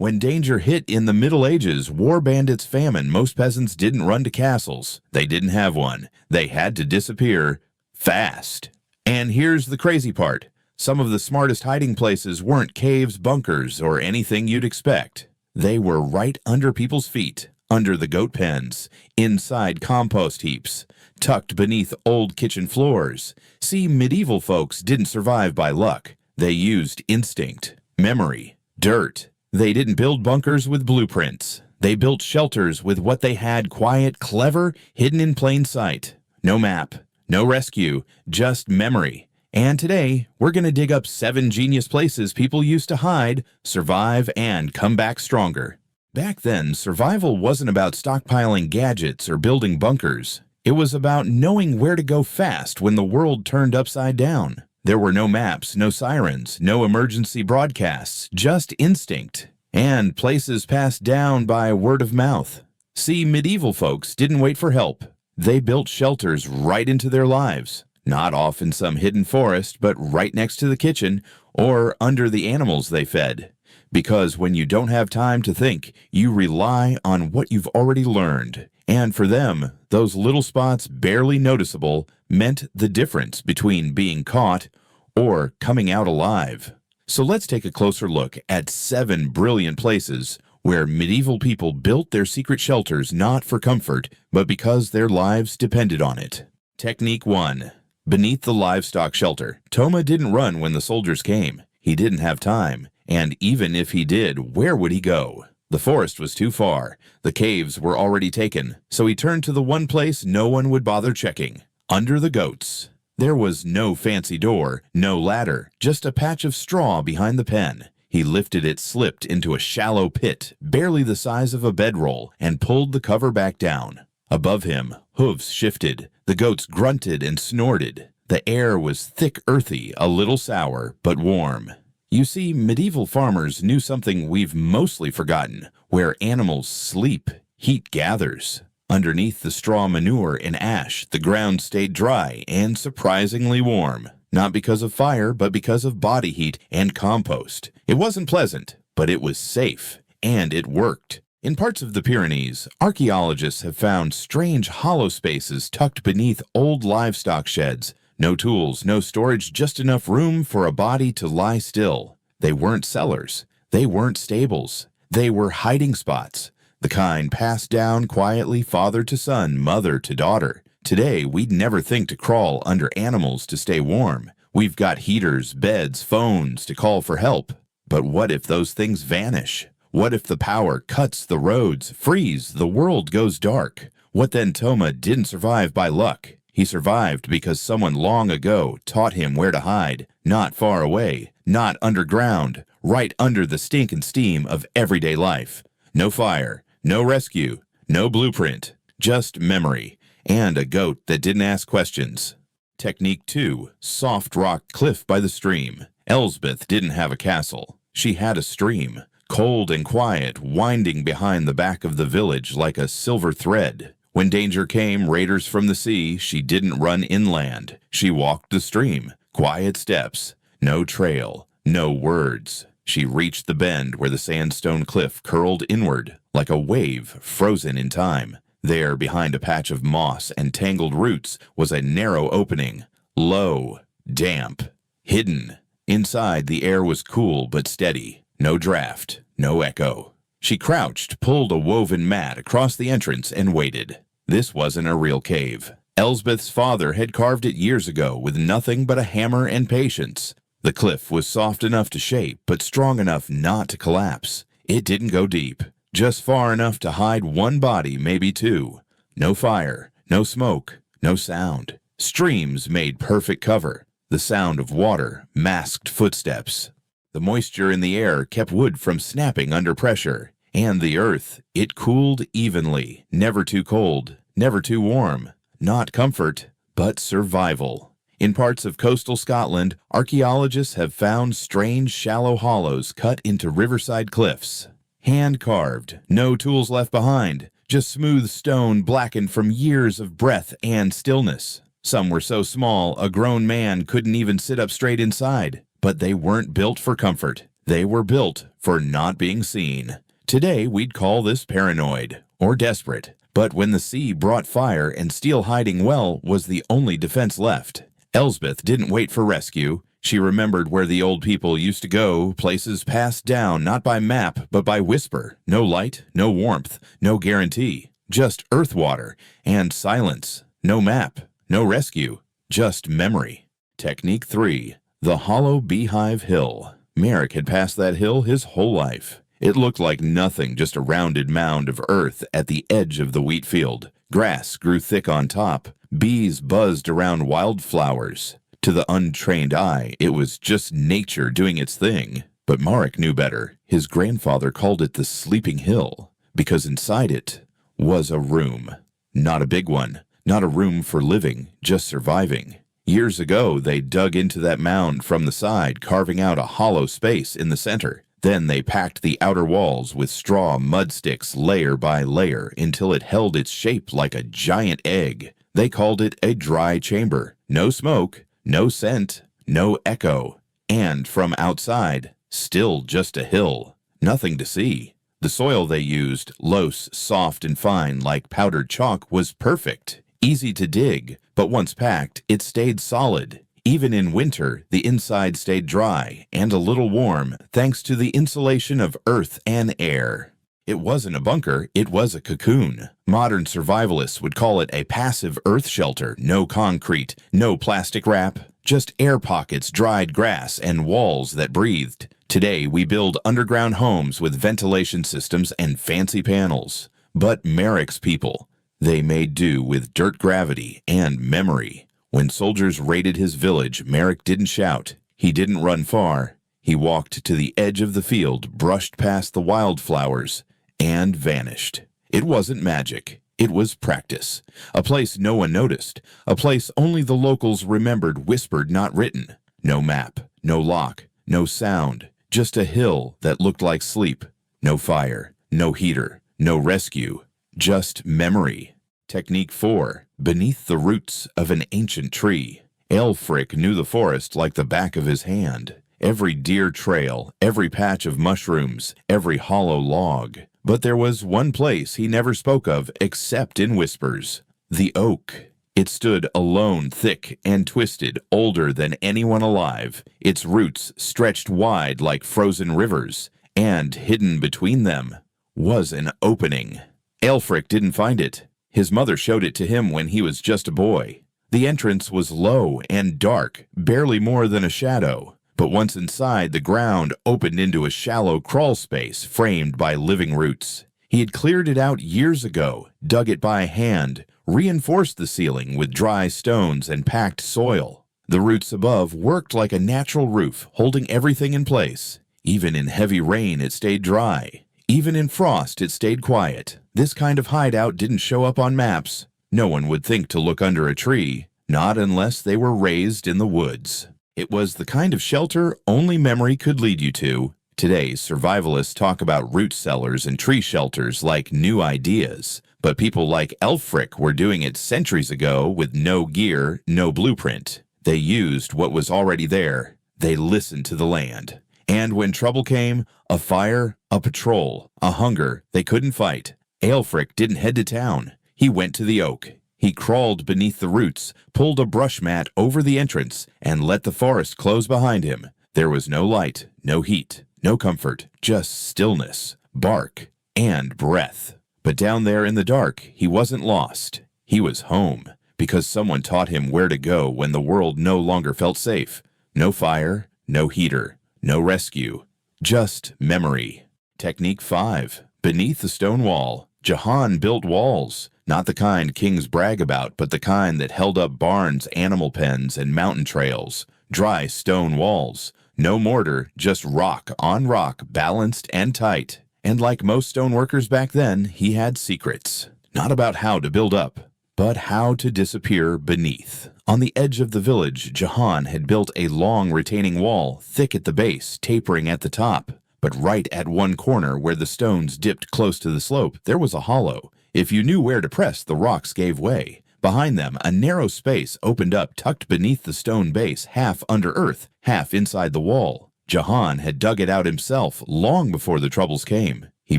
When danger hit in the Middle Ages, war bandits, famine, most peasants didn't run to castles. They didn't have one. They had to disappear fast. And here's the crazy part. Some of the smartest hiding places weren't caves, bunkers, or anything you'd expect. They were right under people's feet, under the goat pens, inside compost heaps, tucked beneath old kitchen floors. See, medieval folks didn't survive by luck. They used instinct, memory, dirt. They didn't build bunkers with blueprints. They built shelters with what they had, quiet, clever, hidden in plain sight. No map, no rescue, just memory. And today, we're going to dig up 7 genius places people used to hide, survive, and come back stronger. Back then, survival wasn't about stockpiling gadgets or building bunkers. It was about knowing where to go fast when the world turned upside down. There were no maps, no sirens, no emergency broadcasts, just instinct. And places passed down by word of mouth. See, medieval folks didn't wait for help. They built shelters right into their lives. Not off in some hidden forest, but right next to the kitchen or under the animals they fed. Because when you don't have time to think, you rely on what you've already learned. And for them, those little spots barely noticeable meant the difference between being caught or coming out alive. So let's take a closer look at 7 brilliant places where medieval people built their secret shelters not for comfort, but because their lives depended on it. Technique 1. Beneath the livestock shelter. Toma didn't run when the soldiers came. He didn't have time. And even if he did, where would he go? The forest was too far. The caves were already taken. So he turned to the one place no one would bother checking. Under the goats. There was no fancy door, no ladder, just a patch of straw behind the pen. He lifted it, slipped into a shallow pit, barely the size of a bedroll, and pulled the cover back down. Above him, hooves shifted. The goats grunted and snorted. The air was thick, earthy, a little sour, but warm. You see, medieval farmers knew something we've mostly forgotten. Where animals sleep, heat gathers. Underneath the straw, manure, and ash, the ground stayed dry and surprisingly warm. Not because of fire, but because of body heat and compost. It wasn't pleasant, but it was safe, and it worked. In parts of the Pyrenees, archaeologists have found strange hollow spaces tucked beneath old livestock sheds. No tools, no storage, just enough room for a body to lie still. They weren't cellars. They weren't stables. They were hiding spots. The kind passed down quietly, father to son, mother to daughter. Today, we'd never think to crawl under animals to stay warm. We've got heaters, beds, phones to call for help. But what if those things vanish? What if the power cuts the roads, freeze, the world goes dark? What then? Toma didn't survive by luck. He survived because someone long ago taught him where to hide. Not far away, not underground, right under the stink and steam of everyday life. No fire, no rescue, no blueprint, just memory, and a goat that didn't ask questions. Technique 2. Soft rock cliff by the stream. Elsbeth didn't have a castle. She had a stream. Cold and quiet, winding behind the back of the village like a silver thread. When danger came, raiders from the sea, she didn't run inland. She walked the stream, quiet steps, no trail, no words. She reached the bend where the sandstone cliff curled inward, like a wave frozen in time. There, behind a patch of moss and tangled roots, was a narrow opening, low, damp, hidden. Inside, the air was cool but steady. No draft, no echo. She crouched, pulled a woven mat across the entrance, and waited. This wasn't a real cave. Elsbeth's father had carved it years ago with nothing but a hammer and patience. The cliff was soft enough to shape, but strong enough not to collapse. It didn't go deep, just far enough to hide one body, maybe 2. No fire, no smoke, no sound. Streams made perfect cover. The sound of water masked footsteps. The moisture in the air kept wood from snapping under pressure. And the earth, it cooled evenly, never too cold, never too warm. Not comfort, but survival. In parts of coastal Scotland, archaeologists have found strange shallow hollows cut into riverside cliffs. Hand-carved, no tools left behind, just smooth stone blackened from years of breath and stillness. Some were so small a grown man couldn't even sit up straight inside. But they weren't built for comfort. They were built for not being seen. Today, we'd call this paranoid or desperate. But when the sea brought fire and steel hiding well was the only defense left, Elsbeth didn't wait for rescue. She remembered where the old people used to go, places passed down not by map but by whisper. No light, no warmth, no guarantee. Just earth water and silence. No map, no rescue, just memory. Technique 3. The hollow Beehive Hill. Merrick had passed that hill his whole life. It looked like nothing, just a rounded mound of earth at the edge of the wheat field. Grass grew thick on top. Bees buzzed around wildflowers. To the untrained eye, it was just nature doing its thing. But Marek knew better. His grandfather called it the Sleeping Hill, because inside it was a room. Not a big one. Not a room for living, just surviving. Years ago, they dug into that mound from the side, carving out a hollow space in the center. Then they packed the outer walls with straw mud sticks layer by layer until it held its shape like a giant egg. They called it a dry chamber. No smoke, no scent, no echo. And from outside, still just a hill. Nothing to see. The soil they used, loose, soft and fine like powdered chalk, was perfect. Easy to dig, but once packed, it stayed solid. Even in winter, the inside stayed dry and a little warm thanks to the insulation of earth and air. It wasn't a bunker, it was a cocoon. Modern survivalists would call it a passive earth shelter. No concrete, no plastic wrap, just air pockets, dried grass, and walls that breathed. Today, we build underground homes with ventilation systems and fancy panels. But Merrick's people, they made do with dirt gravity and memory. When soldiers raided his village, Merrick didn't shout. He didn't run far. He walked to the edge of the field, brushed past the wildflowers, and vanished. It wasn't magic. It was practice. A place no one noticed. A place only the locals remembered, whispered, not written. No map, no lock, no sound. Just a hill that looked like sleep. No fire, no heater, no rescue. Just memory. Technique 4. Beneath the roots of an ancient tree. Ælfric knew the forest like the back of his hand. Every deer trail, every patch of mushrooms, every hollow log. But there was one place he never spoke of except in whispers. The oak. It stood alone, thick and twisted, older than anyone alive. Its roots stretched wide like frozen rivers, and hidden between them was an opening. Ælfric didn't find it. His mother showed it to him when he was just a boy. The entrance was low and dark, barely more than a shadow. But once inside, the ground opened into a shallow crawl space framed by living roots. He had cleared it out years ago, dug it by hand, reinforced the ceiling with dry stones and packed soil. The roots above worked like a natural roof, holding everything in place. Even in heavy rain, it stayed dry. Even in frost, it stayed quiet. This kind of hideout didn't show up on maps. No one would think to look under a tree, not unless they were raised in the woods. It was the kind of shelter only memory could lead you to. Today, survivalists talk about root cellars and tree shelters like new ideas. But people like Ælfric were doing it centuries ago with no gear, no blueprint. They used what was already there. They listened to the land. And when trouble came, a fire, a patrol, a hunger they couldn't fight, Ælfric didn't head to town. He went to the oak. He crawled beneath the roots, pulled a brush mat over the entrance, and let the forest close behind him. There was no light, no heat, no comfort, just stillness, bark, and breath. But down there in the dark, he wasn't lost. He was home, because someone taught him where to go when the world no longer felt safe. No fire, no heater, no rescue, just memory. Technique 5. Beneath the stone wall. Jahan built walls, not the kind kings brag about, but the kind that held up barns, animal pens, and mountain trails. Dry stone walls. No mortar, just rock on rock, balanced and tight. And like most stone workers back then, he had secrets. Not about how to build up, but how to disappear beneath. On the edge of the village, Jahan had built a long retaining wall, thick at the base, tapering at the top. But right at one corner where the stones dipped close to the slope, there was a hollow. If you knew where to press, the rocks gave way. Behind them, a narrow space opened up tucked beneath the stone base, half under earth, half inside the wall. Jahan had dug it out himself long before the troubles came. He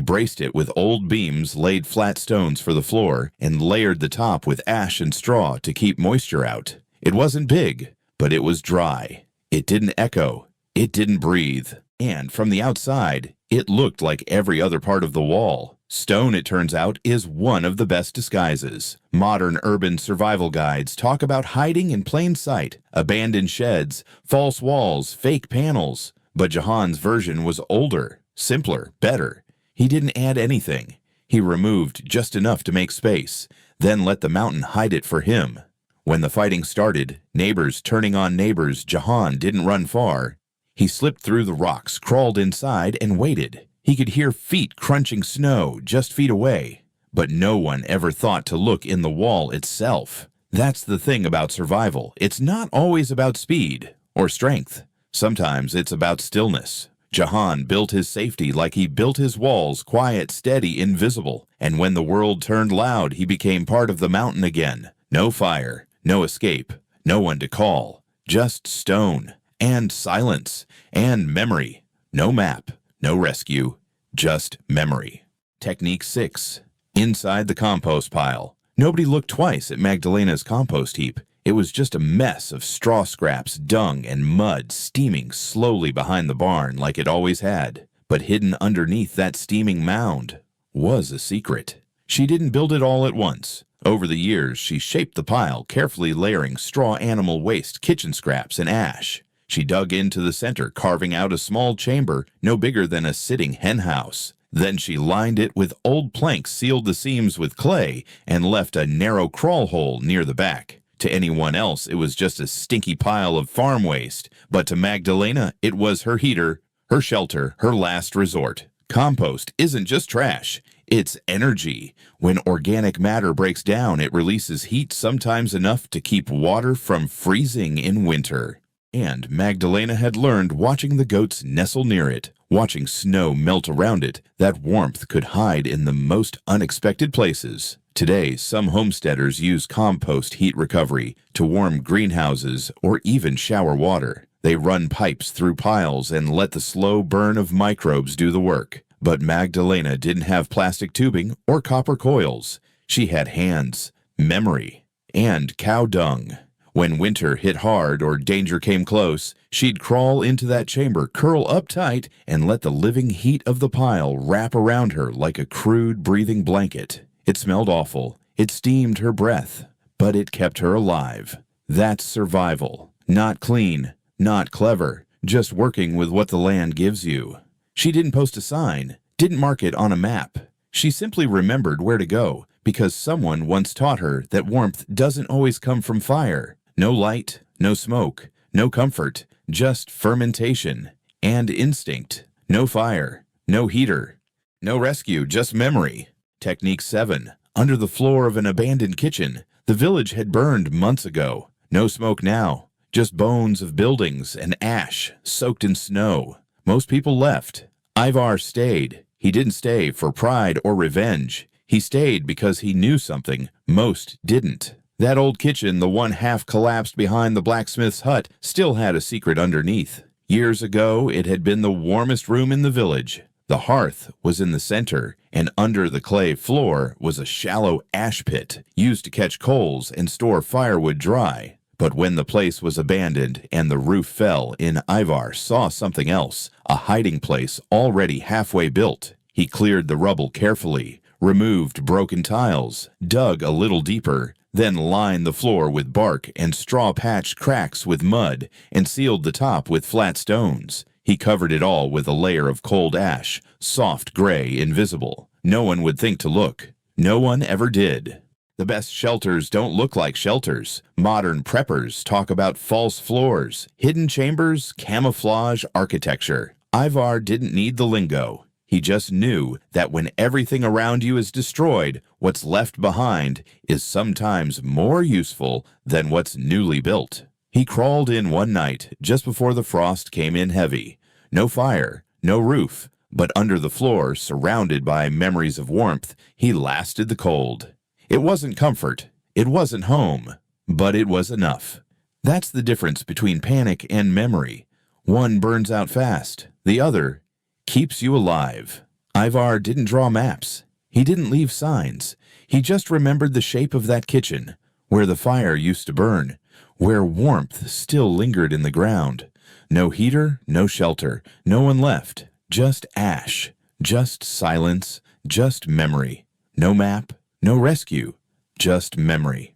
braced it with old beams, laid flat stones for the floor, and layered the top with ash and straw to keep moisture out. It wasn't big, but it was dry. It didn't echo. It didn't breathe. And from the outside, it looked like every other part of the wall. Stone, it turns out, is one of the best disguises. Modern urban survival guides talk about hiding in plain sight, abandoned sheds, false walls, fake panels. But Jahan's version was older, simpler, better. He didn't add anything. He removed just enough to make space, then let the mountain hide it for him. When the fighting started, neighbors turning on neighbors, Jahan didn't run far. He slipped through the rocks, crawled inside, and waited. He could hear feet crunching snow just feet away. But no one ever thought to look in the wall itself. That's the thing about survival. It's not always about speed or strength. Sometimes it's about stillness. Jahan built his safety like he built his walls, quiet, steady, invisible. And when the world turned loud, he became part of the mountain again. No fire, no escape, no one to call. Just stone, and silence, and memory. No map, no rescue, just memory. Technique 6. Inside the compost pile. Nobody looked twice at Magdalena's compost heap. It was just a mess of straw scraps, dung, and mud steaming slowly behind the barn like it always had. But hidden underneath that steaming mound was a secret. She didn't build it all at once. Over the years, she shaped the pile, carefully layering straw, animal waste, kitchen scraps, and ash. She dug into the center, carving out a small chamber no bigger than a sitting hen house. Then she lined it with old planks, sealed the seams with clay, and left a narrow crawl hole near the back. To anyone else, it was just a stinky pile of farm waste, but to Magdalena, it was her heater, her shelter, her last resort. Compost isn't just trash, it's energy. When organic matter breaks down, it releases heat, sometimes enough to keep water from freezing in winter. And Magdalena had learned, watching the goats nestle near it, watching snow melt around it, that warmth could hide in the most unexpected places. Today, some homesteaders use compost heat recovery to warm greenhouses or even shower water. They run pipes through piles and let the slow burn of microbes do the work. But Magdalena didn't have plastic tubing or copper coils. She had hands, memory, and cow dung. When winter hit hard or danger came close, she'd crawl into that chamber, curl up tight, and let the living heat of the pile wrap around her like a crude breathing blanket. It smelled awful. It steamed her breath, but it kept her alive. That's survival. Not clean, not clever, just working with what the land gives you. She didn't post a sign, didn't mark it on a map. She simply remembered where to go because someone once taught her that warmth doesn't always come from fire. No light, no smoke, no comfort, just fermentation and instinct. No fire, no heater, no rescue, just memory. Technique 7. Under the floor of an abandoned kitchen. The village had burned months ago. No smoke now, just bones of buildings and ash soaked in snow. Most people left. Ivar stayed. He didn't stay for pride or revenge. He stayed because he knew something most didn't. That old kitchen, the one half collapsed behind the blacksmith's hut, still had a secret underneath. Years ago, it had been the warmest room in the village. The hearth was in the center, and under the clay floor was a shallow ash pit used to catch coals and store firewood dry. But when the place was abandoned and the roof fell in, Ivar saw something else, a hiding place already halfway built. He cleared the rubble carefully, removed broken tiles, dug a little deeper, then lined the floor with bark and straw-patched cracks with mud, and sealed the top with flat stones. He covered it all with a layer of cold ash, soft gray, invisible. No one would think to look. No one ever did. The best shelters don't look like shelters. Modern preppers talk about false floors, hidden chambers, camouflage architecture. Ivar didn't need the lingo. He just knew that when everything around you is destroyed, what's left behind is sometimes more useful than what's newly built. He crawled in one night, just before the frost came in heavy. No fire, no roof, but under the floor, surrounded by memories of warmth, he lasted the cold. It wasn't comfort, it wasn't home, but it was enough. That's the difference between panic and memory. One burns out fast. The other keeps you alive. Ivar didn't draw maps. He didn't leave signs. He just remembered the shape of that kitchen, where the fire used to burn, where warmth still lingered in the ground. No heater, no shelter, no one left. Just ash, just silence, just memory. No map, no rescue, just memory.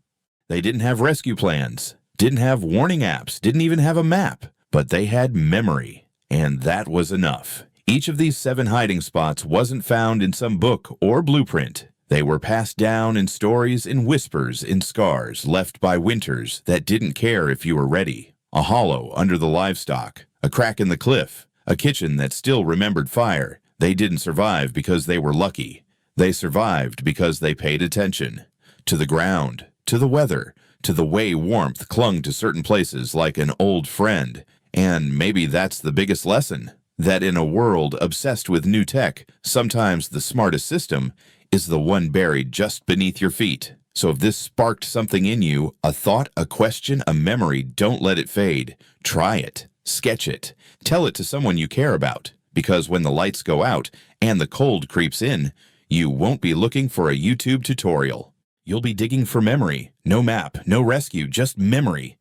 They didn't have rescue plans, didn't have warning apps, didn't even have a map, but they had memory, and that was enough. Each of these 7 hiding spots wasn't found in some book or blueprint. They were passed down in stories, in whispers, in scars left by winters that didn't care if you were ready. A hollow under the livestock, a crack in the cliff, a kitchen that still remembered fire. They didn't survive because they were lucky. They survived because they paid attention. To the ground, to the weather, to the way warmth clung to certain places like an old friend. And maybe that's the biggest lesson, that in a world obsessed with new tech, sometimes the smartest system is the one buried just beneath your feet. So if this sparked something in you, a thought, a question, a memory, don't let it fade. Try it. Sketch it. Tell it to someone you care about. Because when the lights go out and the cold creeps in, you won't be looking for a YouTube tutorial. You'll be digging for memory. No map, no rescue, just memory.